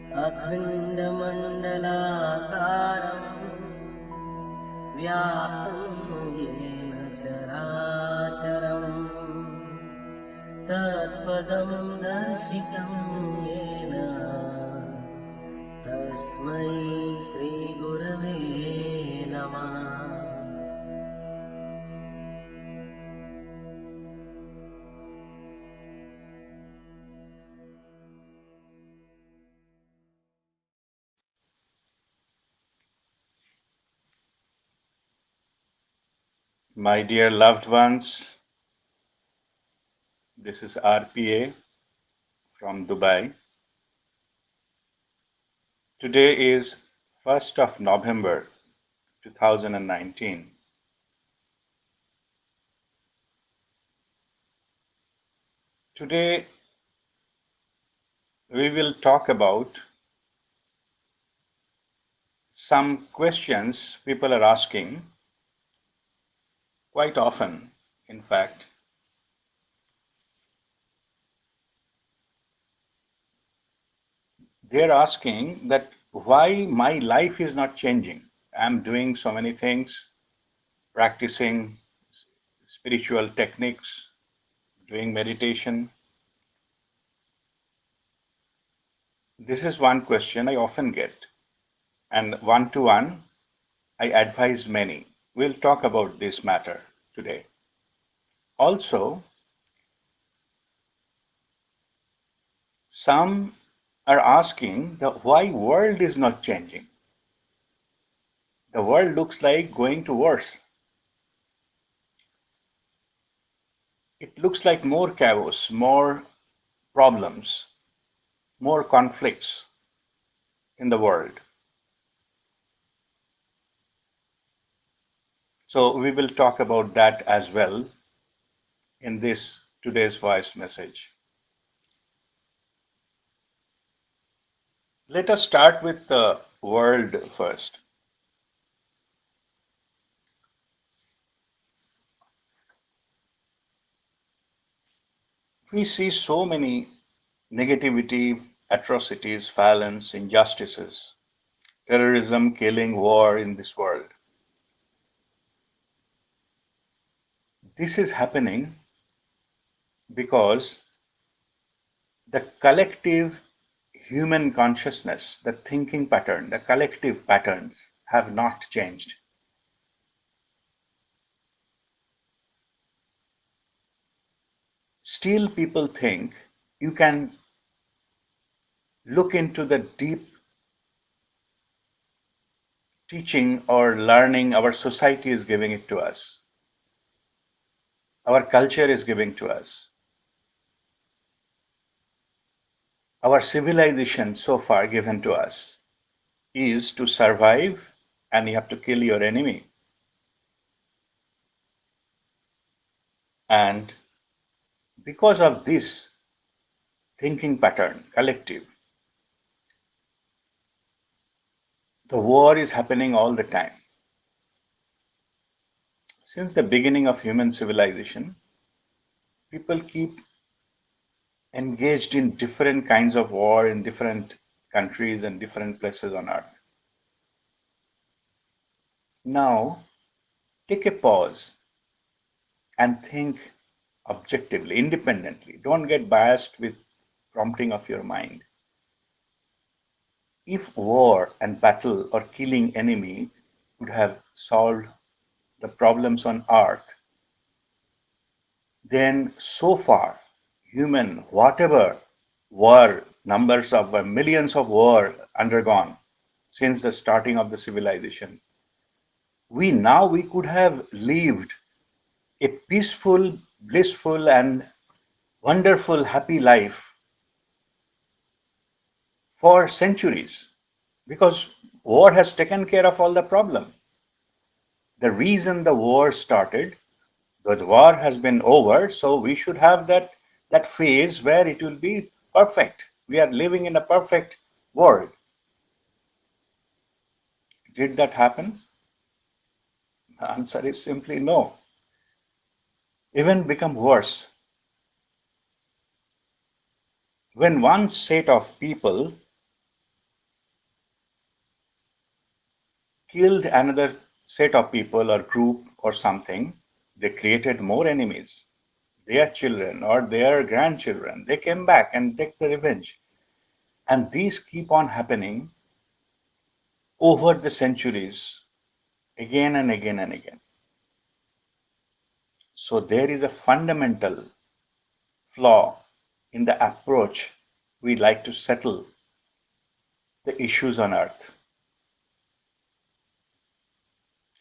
अखण्डमण्डलाकारम् व्याप्तं येन चराचरम् तत्पदं दर्शितं येन तस्मै श्रीगुरवे नमः. My dear loved ones, this is RPA from Dubai. Today is 1st of November 2019. Today we will talk about some questions people are asking quite often, in fact. They're asking that why my life is not changing. I'm doing so many things, practicing spiritual techniques, doing meditation. This is one question I often get. And one to one, I advise many. We'll talk about this matter today. Also, some are asking the why world is not changing. The world looks like going to worse. It looks like more chaos, more problems, more conflicts in the world. So we will talk about that as well in this today's voice message. Let us start with the world first. We see so many negativity, atrocities, violence, injustices, terrorism, killing, war in this world. This is happening because the collective human consciousness, the thinking pattern, the collective patterns have not changed. Still, people think you can look into the deep teaching or learning our society is giving it to us, our culture is giving to us, our civilization so far given to us is to survive and you have to kill your enemy. And because of this thinking pattern, collective, the war is happening all the time. Since the beginning of human civilization, people keep engaged in different kinds of war in different countries and different places on earth. Now, take a pause and think objectively, independently. Don't get biased with prompting of your mind. If war and battle or killing enemy would have solved the problems on earth, then so far human whatever war numbers of millions of war undergone since the starting of the civilization, we could have lived a peaceful, blissful and wonderful happy life for centuries because war has taken care of all the problem. The reason the war started, the war has been over, so we should have that phase where it will be perfect. We are living in a perfect world. Did that happen? The answer is simply no. Even become worse. When one set of people killed another set of people or group or something, they created more enemies. Their children or their grandchildren, they came back and take the revenge. And these keep on happening over the centuries, again and again and again. So there is a fundamental flaw in the approach we like to settle the issues on earth.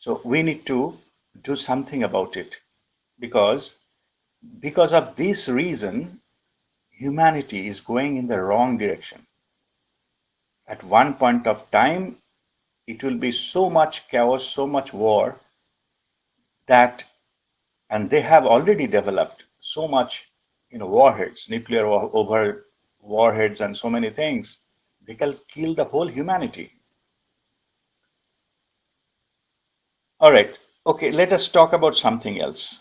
So we need to do something about it because of this reason humanity is going in the wrong direction. At one point of time it will be so much chaos, so much war that, and they have already developed so much, warheads, nuclear over warheads and so many things, they can kill the whole humanity. All right, okay, let us talk about something else.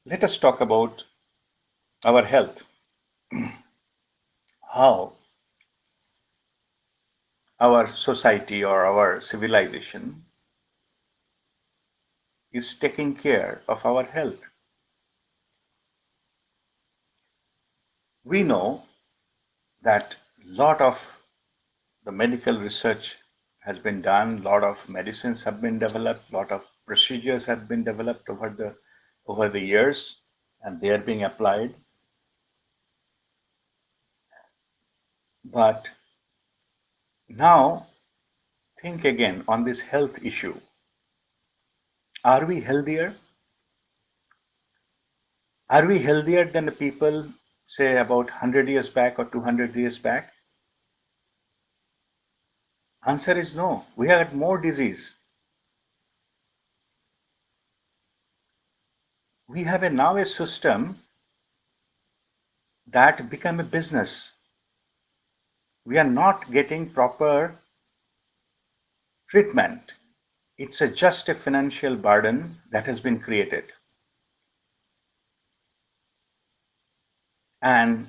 Let us talk about our health. How our society or our civilization is taking care of our health. We know that a lot of the medical research has been done, a lot of medicines have been developed, a lot of procedures have been developed over the years, and they are being applied. But now think again on this health issue. Are we healthier? Are we healthier than the people, say, about 100 years back or 200 years back? Answer is no. We have more disease. We have now a system that become a business. We are not getting proper treatment. It's just a financial burden that has been created. And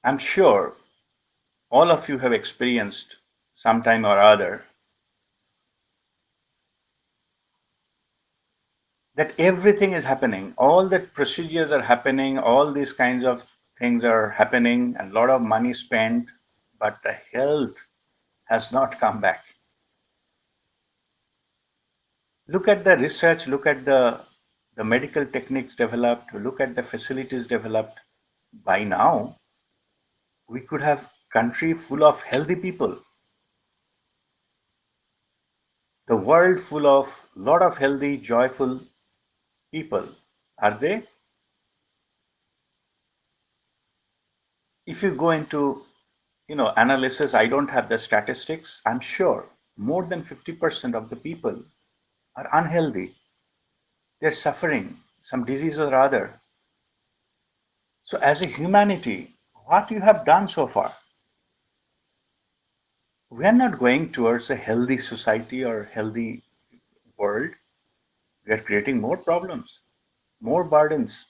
I'm sure all of you have experienced sometime or other that everything is happening, all the procedures are happening, all these kinds of things are happening, and a lot of money spent, but the health has not come back. Look at the research, look at the medical techniques developed, look at the facilities developed. By now, we could have country full of healthy people, the world full of lot of healthy, joyful people. Are they? If you go into analysis, I don't have the statistics. I'm sure more than 50% of the people are unhealthy. They're suffering some disease or other. So as a humanity, what you have done so far? We are not going towards a healthy society or healthy world. We are creating more problems, more burdens.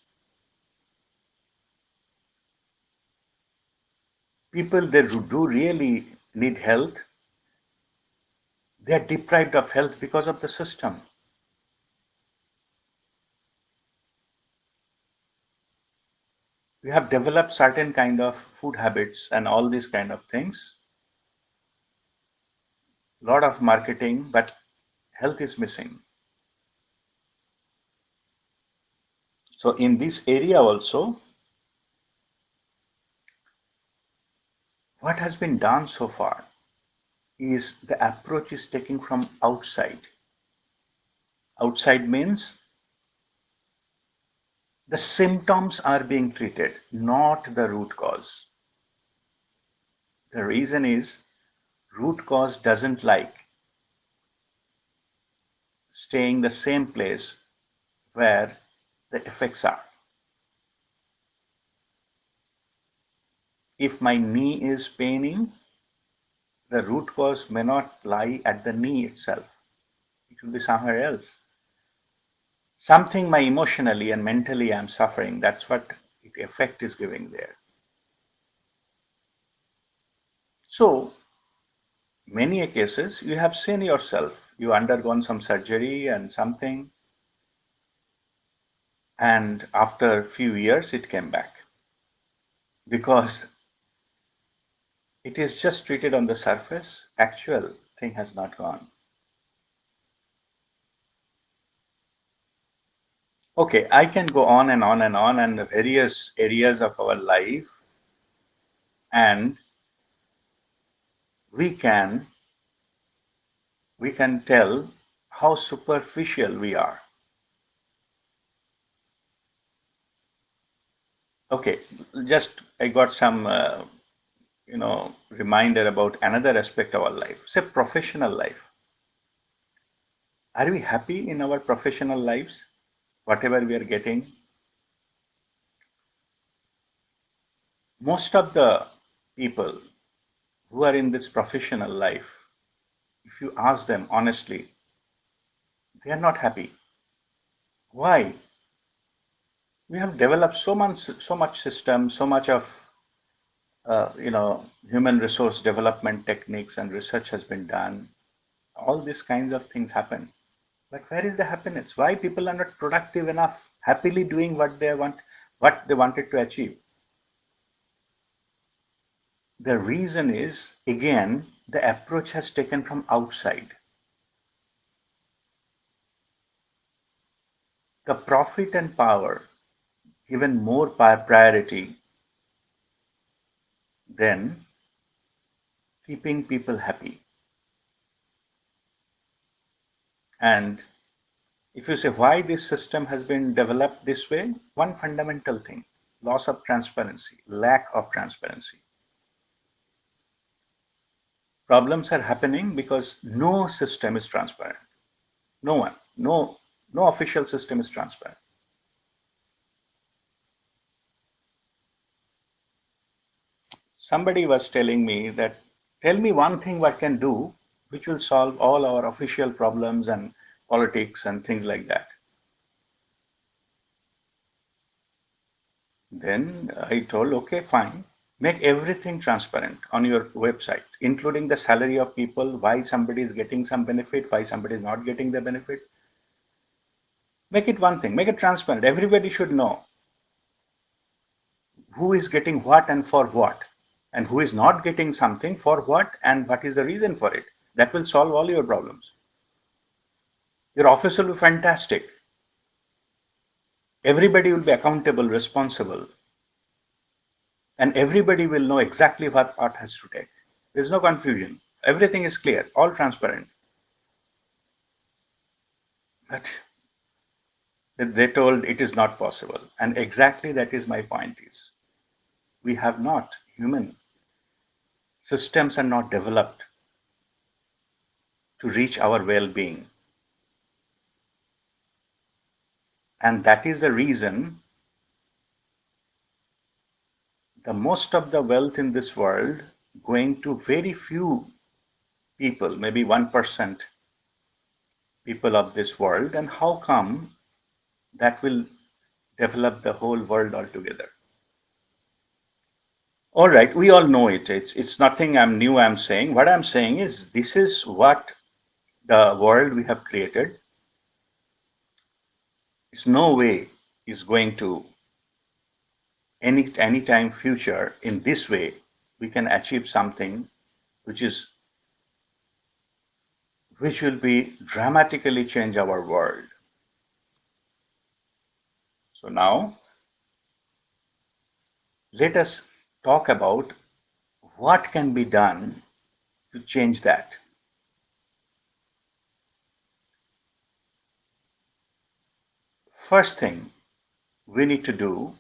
People that do really need health, they are deprived of health because of the system. We have developed certain kind of food habits and all these kind of things. Lot of marketing, but health is missing. So in this area also, what has been done so far is the approach is taken from outside. Outside means the symptoms are being treated, not the root cause. The reason is root cause doesn't like staying the same place where the effects are. If my knee is paining, the root cause may not lie at the knee itself. It will be somewhere else. Something my emotionally and mentally I'm suffering, that's what the effect is giving there. So many cases you have seen yourself. You undergone some surgery and something, and after a few years it came back because it is just treated on the surface. Actual thing has not gone. Okay, I can go on and on and on, and the various areas of our life, and we can we can tell how superficial we are. Okay, just I got some reminder about another aspect of our life. Say professional life. Are we happy in our professional lives? Whatever we are getting, most of the people who are in this professional life, if you ask them honestly, they are not happy. Why? We have developed so much system, so much of human resource development techniques and research has been done. All these kinds of things happen. But where is the happiness? Why people are not productive enough, happily doing what they wanted to achieve? The reason is, again, the approach has taken from outside. The profit and power given more priority than keeping people happy. And if you say why this system has been developed this way, one fundamental thing: loss of transparency, lack of transparency. Problems are happening because no system is transparent. No one, no official system is transparent. Somebody was telling me that, tell me one thing what can do which will solve all our official problems and politics and things like that. Then I told, okay, fine. Make everything transparent on your website, including the salary of people, why somebody is getting some benefit, why somebody is not getting the benefit. Make it one thing, make it transparent. Everybody should know who is getting what and for what, and who is not getting something for what and what is the reason for it. That will solve all your problems. Your office will be fantastic. Everybody will be accountable, responsible, and everybody will know exactly what part has to take. There's no confusion. Everything is clear, all transparent. But they told it is not possible. And exactly that is my point is, we have not, human systems are not developed to reach our well-being. And that is the reason the most of the wealth in this world going to very few people, maybe 1% people of this world. And how come that will develop the whole world altogether? All right, we all know it. It's nothing I'm saying. What I'm saying is this is what the world we have created. It's no way is going to any time future in this way we can achieve something which is which will be dramatically change our world. So now let us talk about what can be done to change that. First thing we need to do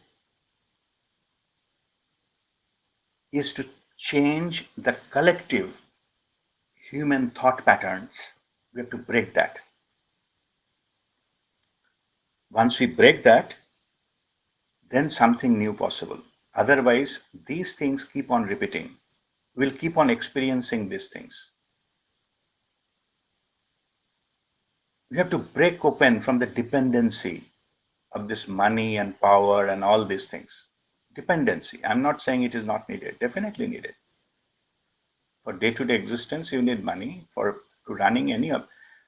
is to change the collective human thought patterns. We have to break that. Once we break that, then something new possible. Otherwise, these things keep on repeating. We'll keep on experiencing these things. We have to break open from the dependency of this money and power and all these things. Dependency. I'm not saying it is not needed, definitely needed. For day-to-day existence, you need money. For to running any of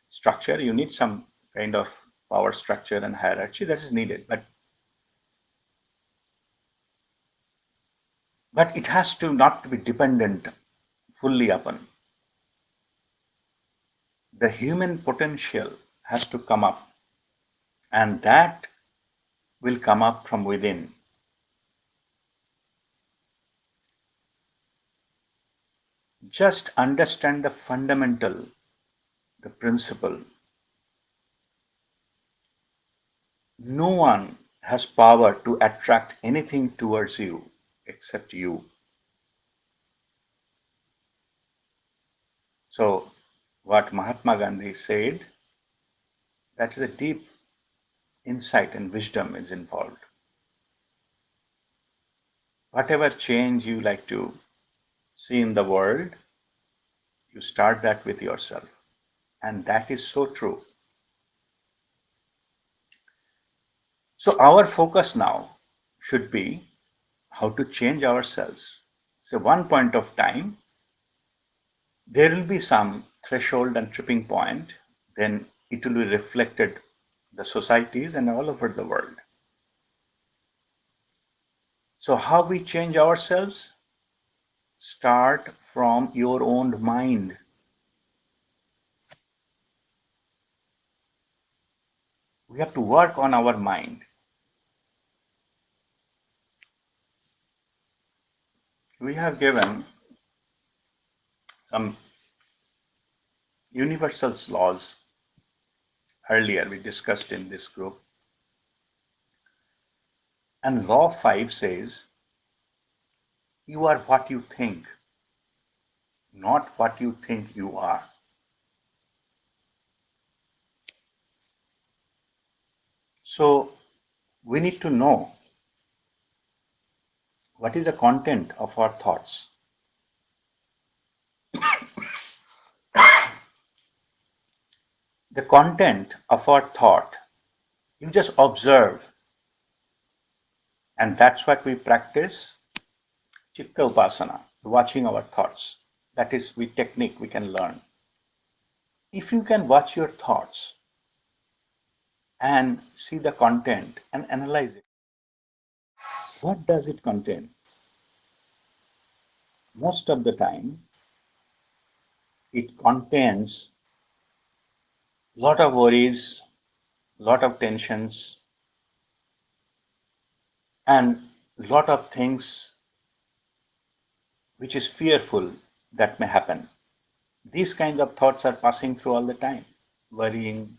structure, you need some kind of power structure and hierarchy that is needed. But it has to not to be dependent fully upon. The human potential has to come up, and that will come up from within. Just understand the fundamental, the principle. No one has power to attract anything towards you except you. So, what Mahatma Gandhi said, that is a deep insight and wisdom is involved. Whatever change you like to see in the world, you start that with yourself. And that is so true. So, our focus now should be how to change ourselves. So, one point of time, there will be some threshold and tripping point, then it will be reflected the societies and all over the world. So, how we change ourselves? Start from your own mind. We have to work on our mind. We have given some universal laws earlier, we discussed in this group. And law 5 says, you are what you think, not what you think you are. So we need to know what is the content of our thoughts. The content of our thought, you just observe, and that's what we practice chitta upasana, watching our thoughts. That is with technique we can learn. If you can watch your thoughts and see the content and analyze it, what does it contain? Most of the time, it contains a lot of worries, a lot of tensions, and a lot of things which is fearful that may happen. These kinds of thoughts are passing through all the time, worrying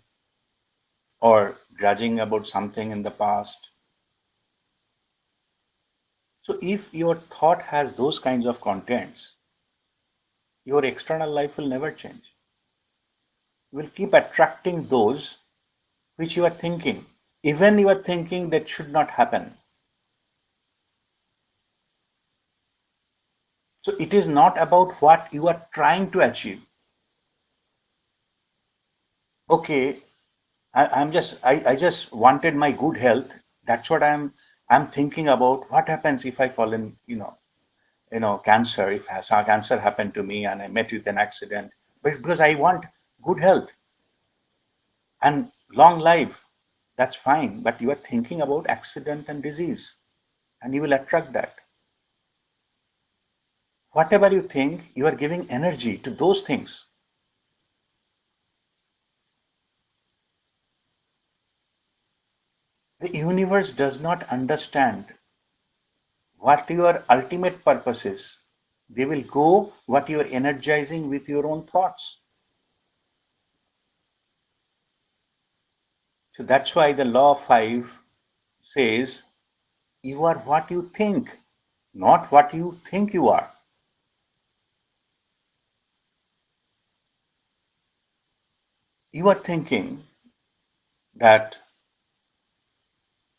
or grudging about something in the past. So, if your thought has those kinds of contents, your external life will never change. You will keep attracting those which you are thinking. Even you are thinking that should not happen. So, it is not about what you are trying to achieve. Okay, I just wanted my good health. That's what I'm thinking about. What happens if I fall in, cancer, if cancer happened to me and I met with an accident, but because I want good health and long life, that's fine. But you are thinking about accident and disease, and you will attract that. Whatever you think, you are giving energy to those things. The universe does not understand what your ultimate purpose is. They will go what you are energizing with your own thoughts. So that's why the law of 5 says you are what you think, not what you think you are. You are thinking that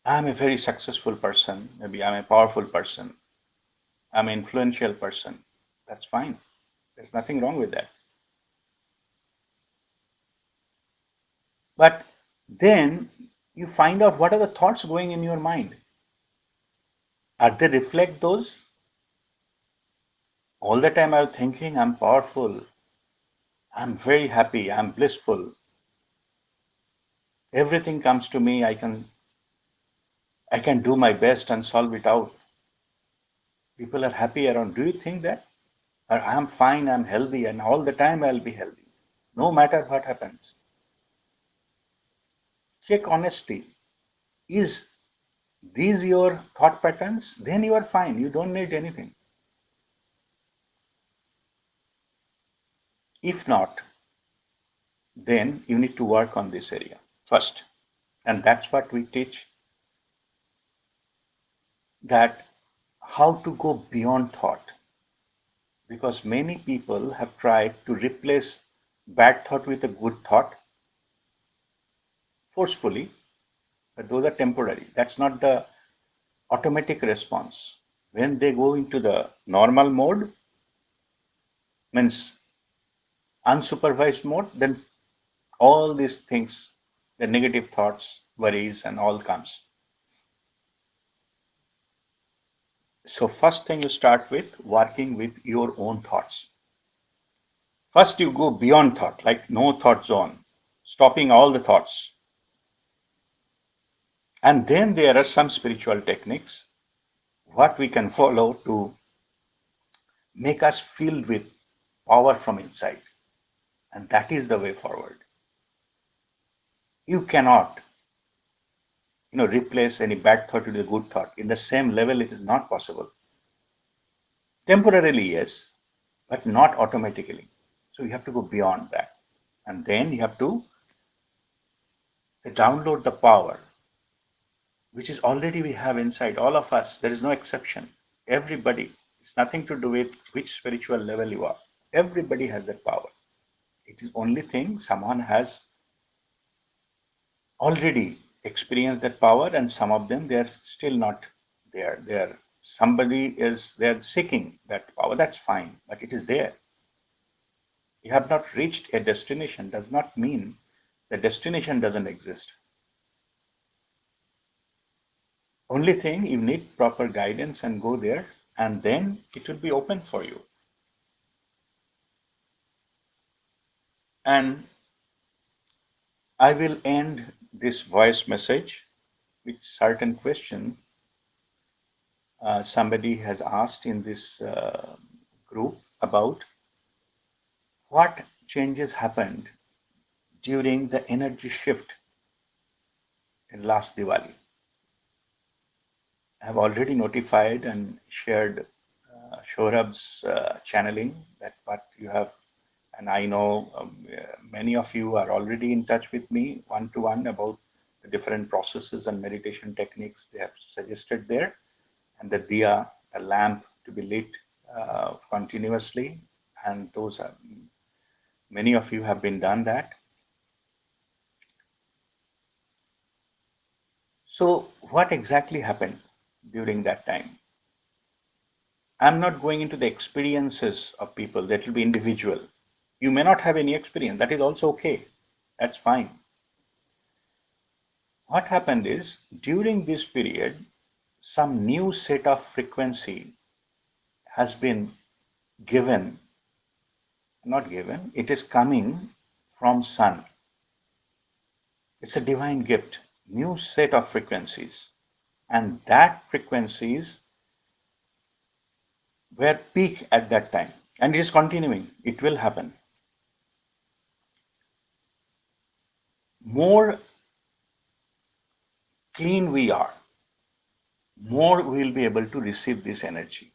I'm a very successful person, maybe I'm a powerful person, I'm an influential person. That's fine. There's nothing wrong with that. But then you find out what are the thoughts going in your mind. Are they reflect those? All the time I was thinking I'm powerful, I'm very happy, I'm blissful. Everything comes to me, I can do my best and solve it out. People are happy around. Do you think that? Or I'm fine, I'm healthy, and all the time I'll be healthy. No matter what happens. Check honesty. Is these your thought patterns? Then you are fine. You don't need anything. If not, then you need to work on this area first. And that's what we teach, that how to go beyond thought. Because many people have tried to replace bad thought with a good thought forcefully, but those are temporary. That's not the automatic response. When they go into the normal mode, means unsupervised mode, then all these things, the negative thoughts, worries, and all comes. So first thing you start with working with your own thoughts. First you go beyond thought, like no thought zone, stopping all the thoughts. And then there are some spiritual techniques what we can follow to make us filled with power from inside. And that is the way forward. You cannot, replace any bad thought with a good thought. In the same level, it is not possible. Temporarily, yes, but not automatically. So you have to go beyond that. And then you have to download the power, which is already we have inside all of us. There is no exception. Everybody. It's nothing to do with which spiritual level you are. Everybody has that power. It is only thing someone has already experienced that power, and some of them they are still not there. Somebody is they're seeking that power. That's fine, but it is there. You have not reached a destination does not mean the destination doesn't exist. Only thing you need proper guidance and go there, and then it will be open for you. And I will end this voice message with certain question somebody has asked in this group about what changes happened during the energy shift in last Diwali. I have already notified and shared Shohrab's channeling that what you have, and I know many of you are already in touch with me one to one about the different processes and meditation techniques they have suggested there, and the diya, the lamp to be lit continuously, and those are many of you have been done that. So, what exactly happened during that time? I'm not going into the experiences of people, that will be individual. You may not have any experience, that is also okay. That's fine. What happened is during this period, some new set of frequency has been given, not given, it is coming from Sun. It's a divine gift, new set of frequencies. And that frequencies were peak at that time. And it is continuing. It will happen. More clean we are, more we will be able to receive this energy.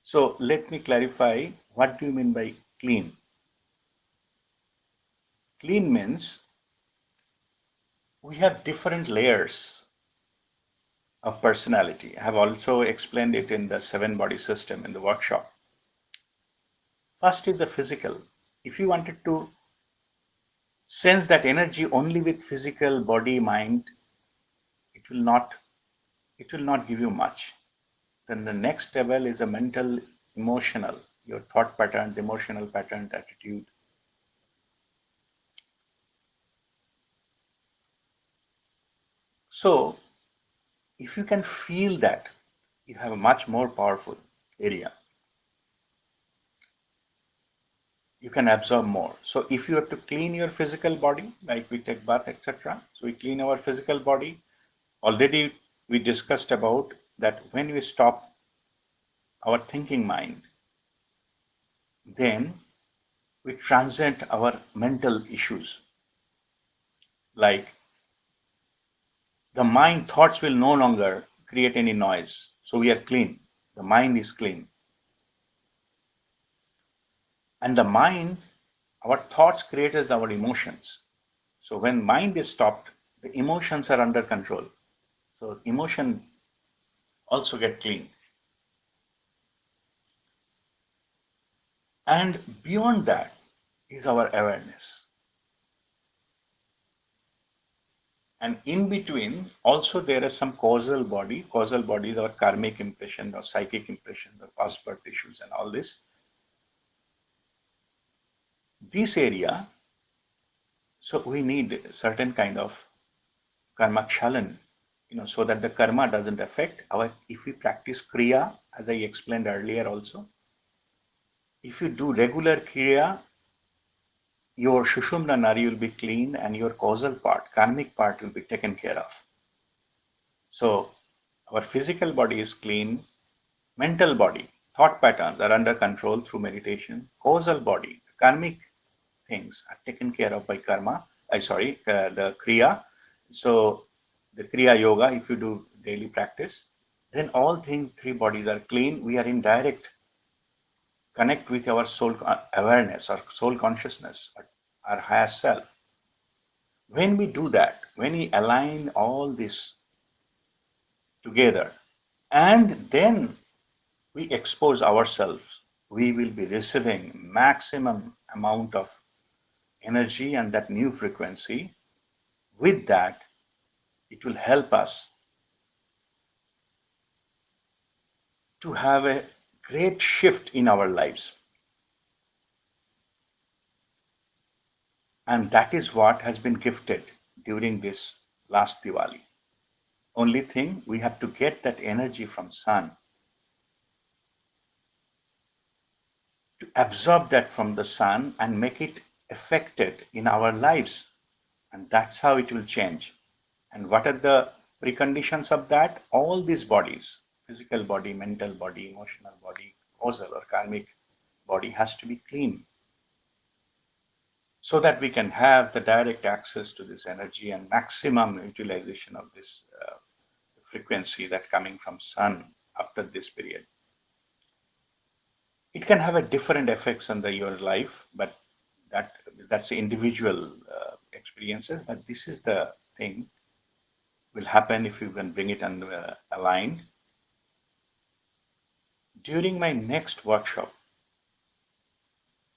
So let me clarify, what do you mean by clean? Clean means we have different layers of personality. I have also explained it in the seven body system in the workshop. First is the physical. If you wanted to sense that energy only with physical body, mind, it will not it will not give you much. Then the next level is a mental, emotional, your thought pattern, emotional pattern, attitude. So if you can feel that, you have a much more powerful area. you can absorb more. So if you have to clean your physical body, like we take bath, etc., so we clean our physical body. Already we discussed about that when we stop our thinking mind, then we transcend our mental issues. Like the mind thoughts will no longer create any noise. So we are clean. The mind is clean. And the mind, our thoughts creates our emotions. So when mind is stopped, the emotions are under control. So emotion also get clean. And beyond that is our awareness. And in between, also there is some causal body. Causal body is our karmic impression or psychic impression, the past birth issues and all this. This area, so we need certain kind of karma kshalan, so that the karma doesn't affect our, if we practice kriya, as I explained earlier also, if you do regular kriya, your Shushumna Nari will be clean and your causal part, karmic part will be taken care of. So our physical body is clean, mental body, thought patterns are under control through meditation, causal body, karmic things are taken care of by karma, the kriya. So the kriya yoga, if you do daily practice, then all things, three bodies are clean. We are in direct connect with our soul awareness or soul consciousness, our higher self. When we do that, when we align all this together, and then we expose ourselves, we will be receiving maximum amount of energy and that new frequency. With that, it will help us to have a great shift in our lives. And that is what has been gifted during this last Diwali. Only thing, we have to get that energy from sun, to absorb that from the sun and make it affected in our lives. And that's how it will change. And what are the preconditions of that? All these bodies, physical body, mental body, emotional body, causal or karmic body, has to be clean, so that we can have the direct access to this energy and maximum utilization of this frequency that coming from sun after this period. It can have a different effects on your life, but that that's individual experiences. But this is the thing will happen if you can bring it and aligned. During my next workshop,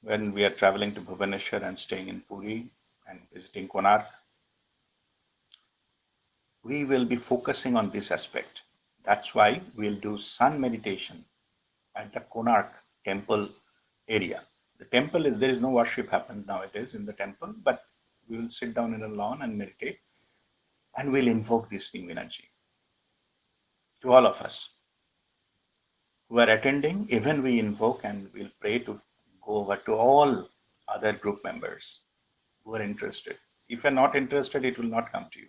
when we are traveling to Bhubaneswar and staying in Puri and visiting Konark, we will be focusing on this aspect. That's why we'll do sun meditation at the Konark temple area. The temple is, there is no worship happens nowadays in the temple, but we will sit down in a lawn and meditate, and we'll invoke this new energy to all of us who are attending. Even we invoke and we'll pray to go over to all other group members who are interested. If you're not interested, it will not come to you.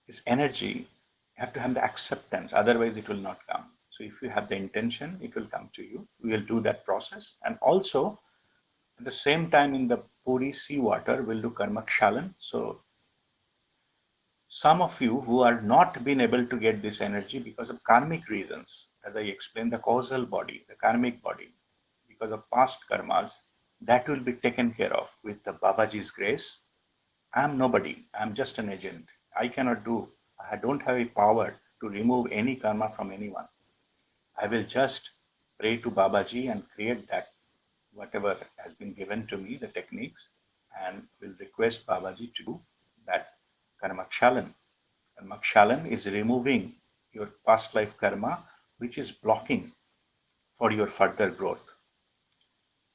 This energy, you have to have the acceptance, otherwise it will not come. So if you have the intention, it will come to you. We will do that process. And also at the same time in the Puri sea water, we'll do karma kshalan. So some of you who are not been able to get this energy because of karmic reasons, as I explained, the causal body, the karmic body, because of past karmas, that will be taken care of with the Babaji's grace. I am nobody. I am just an agent. I cannot do, I don't have a power to remove any karma from anyone. I will just pray to Babaji and create that whatever has been given to me, the techniques, and will request Babaji to do that karma kshalan. Karma kshalan is removing your past life karma, which is blocking for your further growth.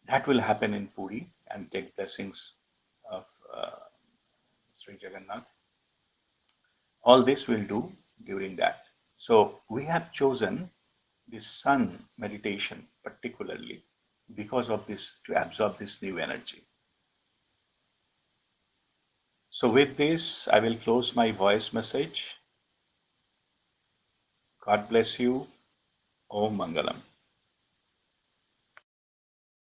That will happen in Puri and take blessings of Sri Jagannath. All this we'll do during that. So we have chosen this sun meditation particularly because of this, to absorb this new energy. So, with this, I will close my voice message. God bless you. Om Mangalam.